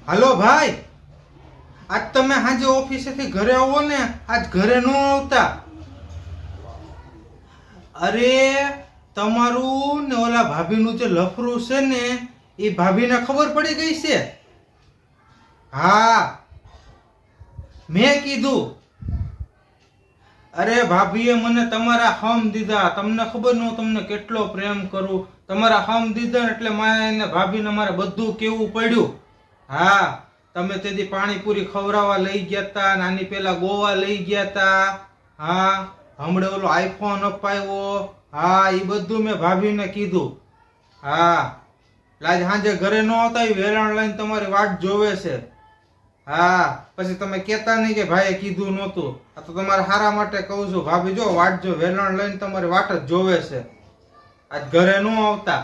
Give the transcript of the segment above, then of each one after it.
હાલો ભાઈ, આજ તમે સાંજે ઓફિસેથી ઘરે આવો ને, આજ ઘરે ન આવતા. અરે તમારું ને ઓલા ભાભીનું જે લફરું છે ને એ ભાભીને ખબર પડી ગઈ છે. હા મેં કીધું. અરે ભાભીએ મને તમારા હમ દીધા. તમને ખબર ન તમને કેટલો પ્રેમ કરું. તમારા હમ દીધા એટલે મારે ભાભીને મારે બધું કેવું પડ્યું. હા તમે તેથી પાણીપુરી ખવડાવવા લઈ ગયા તા, નાની પેલા ગોવા લઈ ગયા તા. હા હમણે ઓલો આઈફોન અપાવ્યો. હા એ બધું મેં ભાભીને કીધું. હા આજ સાંજે ઘરે ન આવતા, વેલણ લઈને તમારી વાટ જોવે છે. હા પછી તમે કેતા નહીં કે ભાઈએ કીધું નહોતું. આ તો તમારા હારા માટે કહું છું. ભાભી જો વાટ જો, વેલણ લઈને તમારી વાટ જ જોવે છે. આજ ઘરે ન આવતા.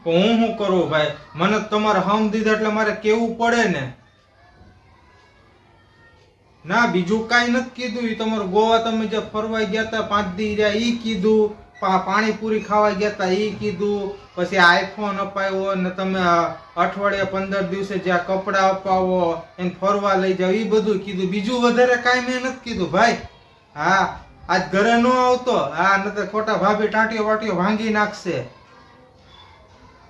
હું શું કરું ભાઈ, મને તમારે હમ દીધા એટલે મારે કેવું પડે ને. ના બીજું કાંઈ નથી કીધું. એ તમારું ગોવા તમે જે ફરવા ગયા તા 5 દી રહ્યા ઈ કીધું. પાણીપુરી ખાવા ગયા તા ઈ કીધું. પછી આઈફોન અપાવ્યો ને તમે અઠવાડિયે 15 દિવસે જ્યાં કપડા અપાવો એને ફરવા લઈ જાવ એ બધું કીધું. બીજું વધારે કાંઈ મેં નથી કીધું ભાઈ. હા આજ ઘરે ન આવતો. હા નતર ખોટા ભાભી ટાંટીઓ વાટીઓ ભાંગી નાખશે.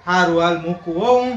હારું હાલ મૂકું હો હું.